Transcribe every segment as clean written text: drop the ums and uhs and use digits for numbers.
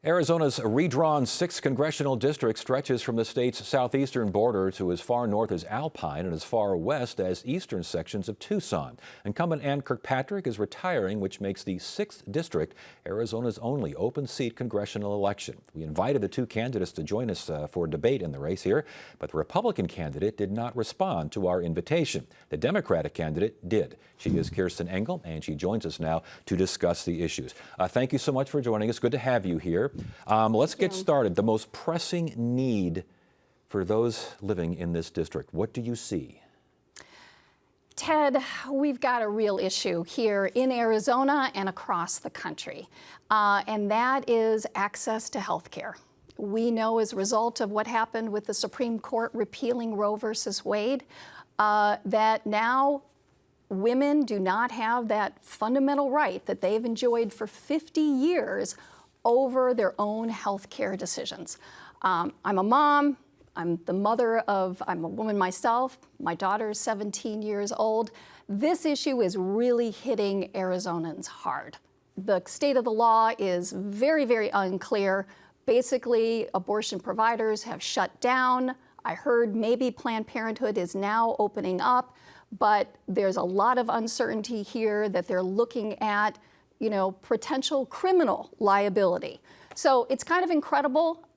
Arizona's redrawn 6th congressional district stretches from the state's southeastern border to as far north as Alpine and as far west as eastern sections of Tucson. Incumbent Ann Kirkpatrick is retiring, which makes the 6th district Arizona's only open seat congressional election. We invited the two candidates to join us for a debate in the race here, but the Republican candidate did not respond to our invitation. The Democratic candidate did. She is Kirsten Engel, and she joins us now to discuss the issues. Thank you so much for joining us. Good to have you here. Let's get started. The most pressing need for those living in this district. What do you see? Ted, we've got a real issue here in Arizona and across the country, and that is access to health care. We know as a result of what happened with the Supreme Court repealing Roe versus Wade, that now women do not have that fundamental right that they've enjoyed for 50 years over their own health care decisions. I'm a mom. I'm a woman myself. My daughter is 17 years old. This issue is really hitting Arizonans hard. The state of the law is very, very unclear. Basically, abortion providers have shut down. I heard maybe Planned Parenthood is now opening up, but there's a lot of uncertainty here that they're looking at, potential criminal liability. So it's kind of incredible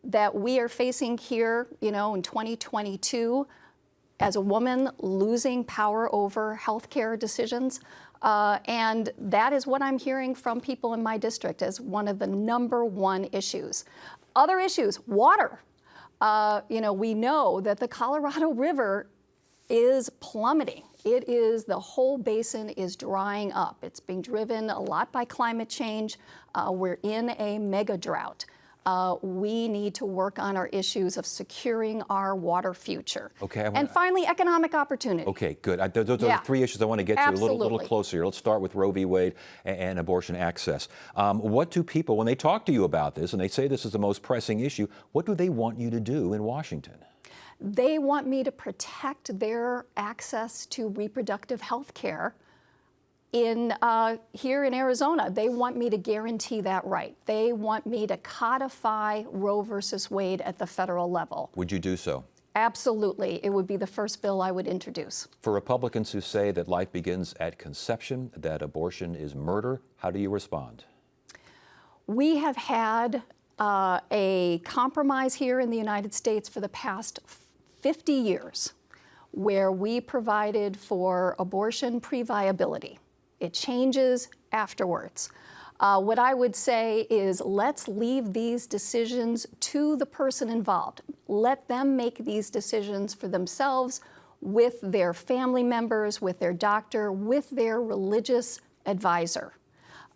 that we are facing here, in 2022, as a woman, losing power over healthcare decisions. And that is what I'm hearing from people in my district as one of the #1 issues. Other issues, water. We know that the Colorado River is plummeting. The whole basin is drying up. It's being driven a lot by climate change. We're in a mega drought. We need to work on our issues of securing our water future. Okay. And finally, economic opportunity. Okay, good. Those are three issues I want to get to a little closer here. Let's start with Roe v. Wade and abortion access. What do people, when they talk to you about this and they say this is the most pressing issue, what do they want you to do in Washington? They want me to protect their access to reproductive health care here in Arizona. They want me to guarantee that right. They want me to codify Roe versus Wade at the federal level. Would you do so? Absolutely. It would be the first bill I would introduce. For Republicans who say that life begins at conception, that abortion is murder, how do you respond? We have had a compromise here in the United States for the past 50 years where we provided for abortion pre-viability. It changes afterwards. What I would say is let's leave these decisions to the person involved. Let them make these decisions for themselves with their family members, with their doctor, with their religious advisor.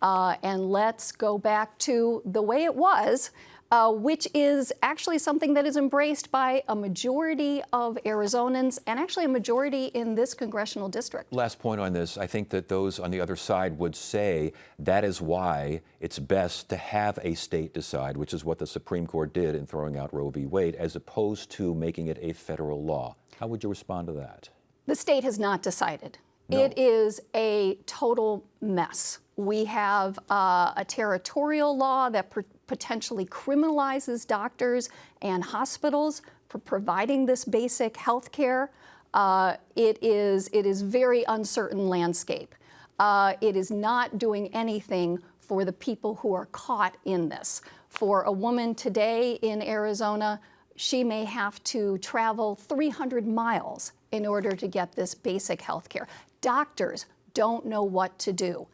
And let's go back to the way it was, which is actually something that is embraced by a majority of Arizonans and actually a majority in this congressional district. Last point on this, I think that those on the other side would say that is why it's best to have a state decide, which is what the Supreme Court did in throwing out Roe v. Wade, as opposed to making it a federal law. How would you respond to that? The state has not decided. No. It is a total mess. We have a territorial law that potentially criminalizes doctors and hospitals for providing this basic health care. It is very uncertain landscape. It is not doing anything for the people who are caught in this. For a woman today in Arizona, she may have to travel 300 miles in order to get this basic health care. Doctors don't know what to do.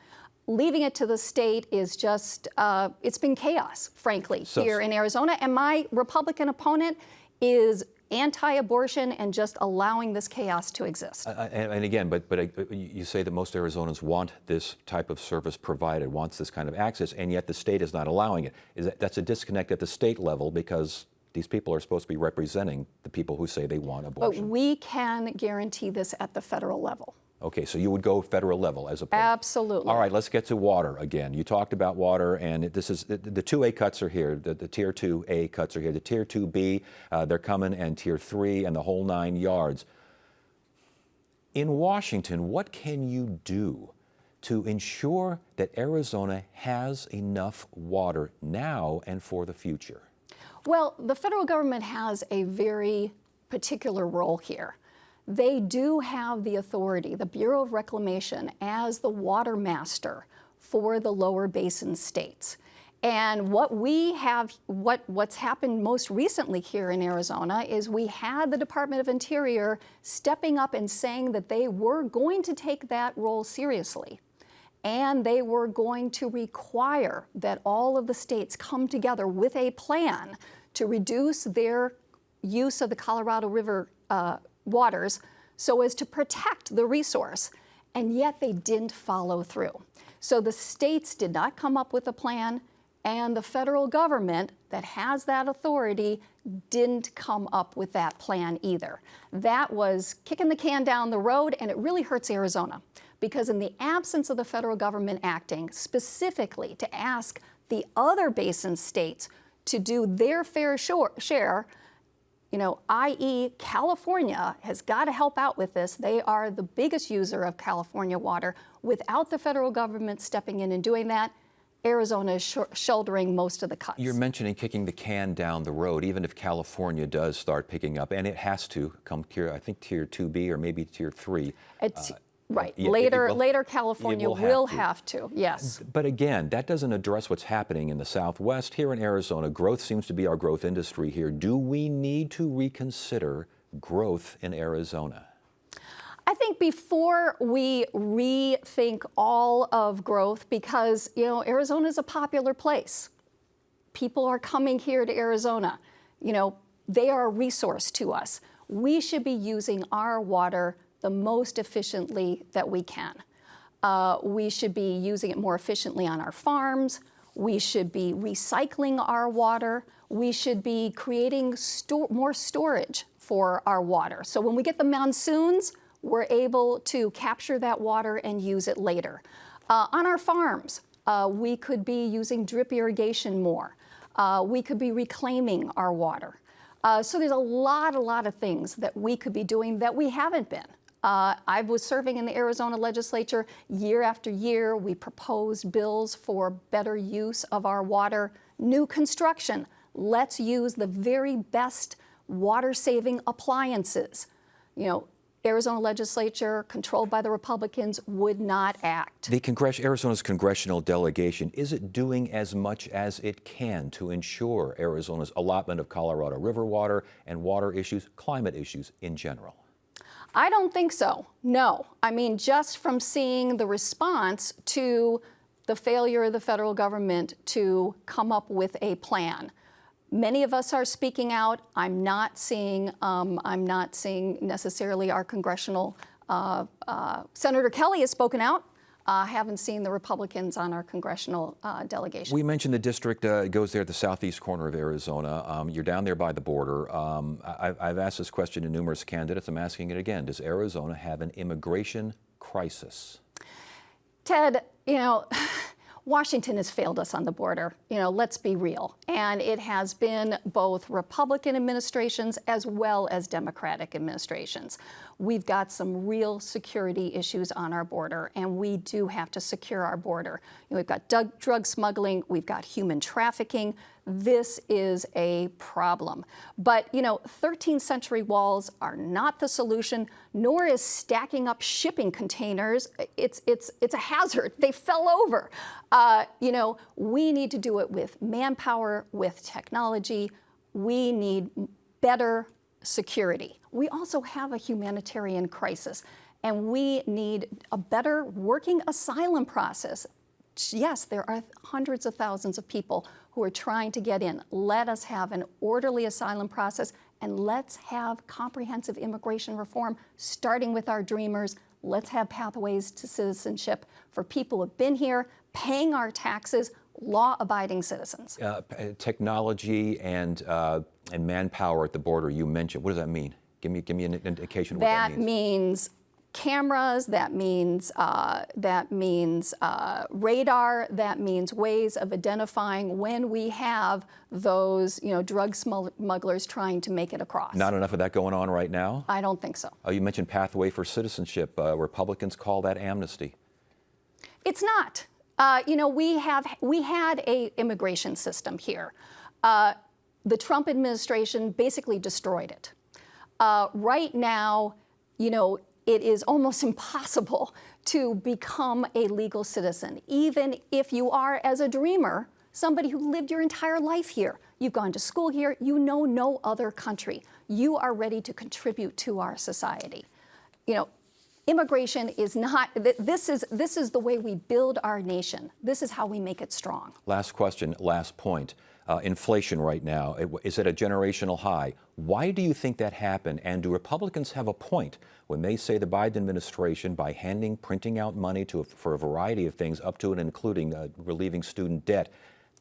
Leaving it to the state is just, it's been chaos, frankly, here in Arizona. And my Republican opponent is anti-abortion and just allowing this chaos to exist. And again, but you say that most Arizonans want this type of service provided, wants this kind of access, and yet the state is not allowing it. That's a disconnect at the state level because these people are supposed to be representing the people who say they want abortion. But we can guarantee this at the federal level. Okay, so you would go federal level as opposed. Absolutely. All right, let's get to water again. You talked about water, and this is the 2A cuts are here. The Tier 2A cuts are here. The Tier 2B, they're coming, and Tier 3, and the whole 9 yards. In Washington, what can you do to ensure that Arizona has enough water now and for the future? Well, the federal government has a very particular role here. They do have the authority, the Bureau of Reclamation, as the water master for the lower basin states. And what's happened most recently here in Arizona is we had the Department of Interior stepping up and saying that they were going to take that role seriously. And they were going to require that all of the states come together with a plan to reduce their use of the Colorado River waters so as to protect the resource. And yet they didn't follow through. So the states did not come up with a plan, and the federal government that has that authority didn't come up with that plan either. That was kicking the can down the road, and it really hurts Arizona, because in the absence of the federal government acting specifically to ask the other basin states to do their fair share, i.e. California has got to help out with this. They are the biggest user of California water. Without the federal government stepping in and doing that, Arizona is shouldering most of the cuts. You're mentioning kicking the can down the road, even if California does start picking up, and it has to come tier, I think tier 2B or maybe tier 3. Right. Yeah, later California will have to, yes. But again, that doesn't address what's happening in the Southwest. Here in Arizona, growth seems to be our growth industry here. Do we need to reconsider growth in Arizona? I think before we rethink all of growth, because Arizona is a popular place. People are coming here to Arizona. They are a resource to us. We should be using our water the most efficiently that we can. We should be using it more efficiently on our farms. We should be recycling our water. We should be creating more storage for our water. So when we get the monsoons, we're able to capture that water and use it later. On our farms, we could be using drip irrigation more. We could be reclaiming our water. So there's a lot of things that we could be doing that we haven't been. I was serving in the Arizona legislature year after year. We proposed bills for better use of our water. New construction, let's use the very best water-saving appliances. Arizona legislature, controlled by the Republicans, would not act. Arizona's congressional delegation, is it doing as much as it can to ensure Arizona's allotment of Colorado River water and water issues, climate issues in general? I don't think so, no. I mean, just from seeing the response to the failure of the federal government to come up with a plan. Many of us are speaking out. I'm not seeing necessarily our congressional, Senator Kelly has spoken out. Haven't seen the Republicans on our congressional delegation. We mentioned the district goes there at the southeast corner of Arizona. You're down there by the border. I've asked this question to numerous candidates. I'm asking it again. Does Arizona have an immigration crisis? Ted, Washington has failed us on the border. Let's be real. And it has been both Republican administrations as well as Democratic administrations. We've got some real security issues on our border, and we do have to secure our border. We've got drug smuggling, we've got human trafficking. This is a problem. But, 13th century walls are not the solution, nor is stacking up shipping containers. It's a hazard. They fell over. We need to do it with manpower, with technology. We need better security. We also have a humanitarian crisis, and we need a better working asylum process. Yes, there are hundreds of thousands of people who are trying to get in. Let us have an orderly asylum process, and let's have comprehensive immigration reform, starting with our dreamers. Let's have pathways to citizenship for people who have been here, paying our taxes, law-abiding citizens. Technology and manpower at the border, you mentioned. What does that mean? Give me an indication of what that means. That means cameras, that means radar, that means ways of identifying when we have those drug smugglers trying to make it across. Not enough of that going on right now? I don't think so. You mentioned pathway for citizenship. Republicans call that amnesty. It's not. We had a immigration system here. The Trump administration basically destroyed it. Right now, it is almost impossible to become a legal citizen, even if you are, as a dreamer, somebody who lived your entire life here. You've gone to school here, you know no other country. You are ready to contribute to our society. Immigration is not, this is the way we build our nation. This is how we make it strong. Last question, last point. Inflation right now is at a generational high. Why do you think that happened? And do Republicans have a point when they say the Biden administration, by printing out money for a variety of things, up to and including relieving student debt,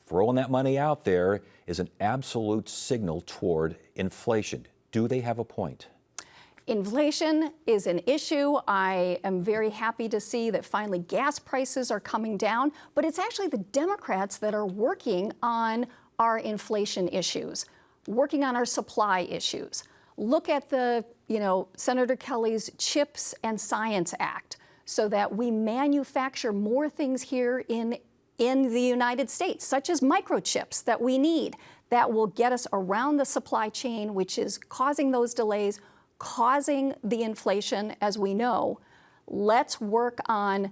throwing that money out there is an absolute signal toward inflation? Do they have a point? Inflation is an issue. I am very happy to see that finally gas prices are coming down, but it's actually the Democrats that are working on our inflation issues, working on our supply issues. Look at Senator Kelly's CHIPS and Science Act, so that we manufacture more things here in the United States, such as microchips that we need, that will get us around the supply chain, which is causing those delays, causing the inflation, as we know. Let's work on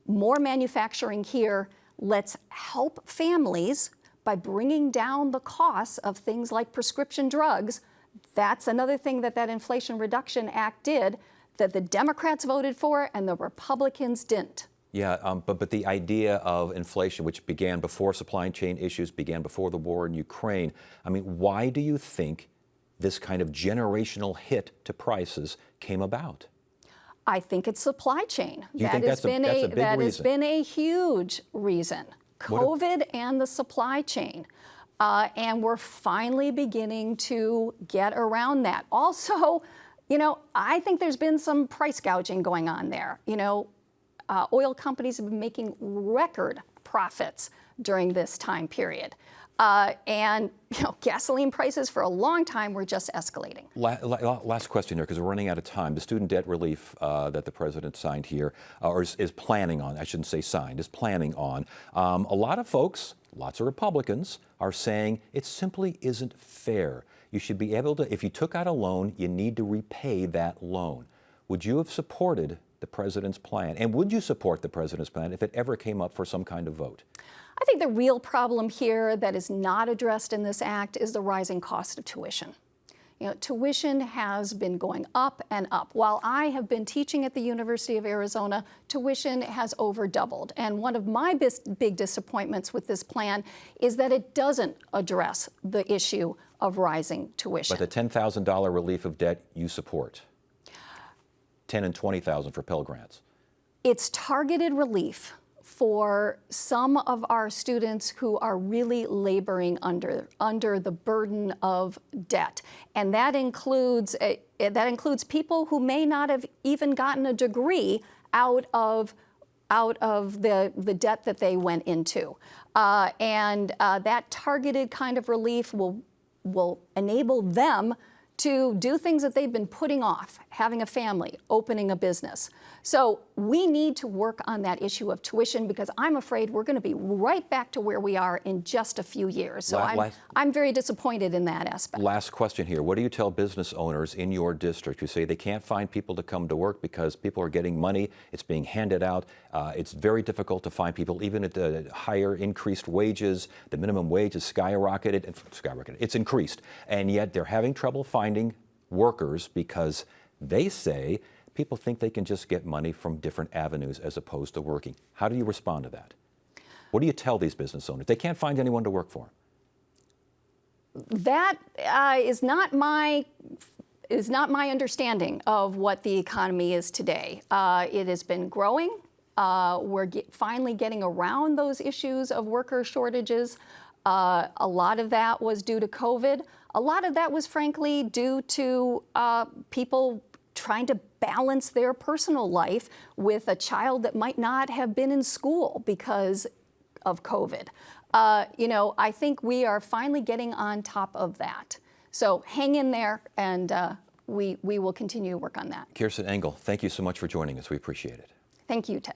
more manufacturing here. Let's help families by bringing down the costs of things like prescription drugs. That's another thing that Inflation Reduction Act did, that the Democrats voted for and the Republicans didn't. Yeah, but the idea of inflation, which began before supply chain issues, began before the war in Ukraine, why do you think this kind of generational hit to prices came about? I think it's supply chain. You think that's a big reason? That has been a huge reason. COVID and the supply chain. And we're finally beginning to get around that. Also, I think there's been some price gouging going on there. Oil companies have been making record profits during this time period. And gasoline prices for a long time were just escalating. Last question here, because we're running out of time. The student debt relief that the president signed here, or is planning on, I shouldn't say signed, is planning on. A lot of folks, lots of Republicans, are saying it simply isn't fair. You should be able to, if you took out a loan, you need to repay that loan. Would you have supported the president's plan? And would you support the president's plan if it ever came up for some kind of vote? I think the real problem here that is not addressed in this act is the rising cost of tuition. Tuition has been going up and up. While I have been teaching at the University of Arizona, tuition has over doubled. And one of my big disappointments with this plan is that it doesn't address the issue of rising tuition. But the $10,000 relief of debt you support. $10,000 and $20,000 for Pell Grants. It's targeted relief for some of our students who are really laboring under the burden of debt. And that includes people who may not have even gotten a degree out of the debt that they went into. That targeted kind of relief will enable them to do things that they've been putting off, having a family, opening a business. So we need to work on that issue of tuition, because I'm afraid we're going to be right back to where we are in just a few years. So I'm very disappointed in that aspect. Last question here. What do you tell business owners in your district who say they can't find people to come to work because people are getting money, it's being handed out, it's very difficult to find people, even at the higher increased wages, the minimum wage has skyrocketed, it's increased, and yet they're having trouble finding workers because they say people think they can just get money from different avenues as opposed to working. How do you respond to that? What do you tell these business owners? They can't find anyone to work for. That is not my understanding of what the economy is today. It has been growing. We're finally getting around those issues of worker shortages. A lot of that was due to COVID. A lot of that was, frankly, due to people trying to balance their personal life with a child that might not have been in school because of COVID. I think we are finally getting on top of that. So hang in there, and we will continue to work on that. Kirsten Engel, thank you so much for joining us. We appreciate it. Thank you, Ted.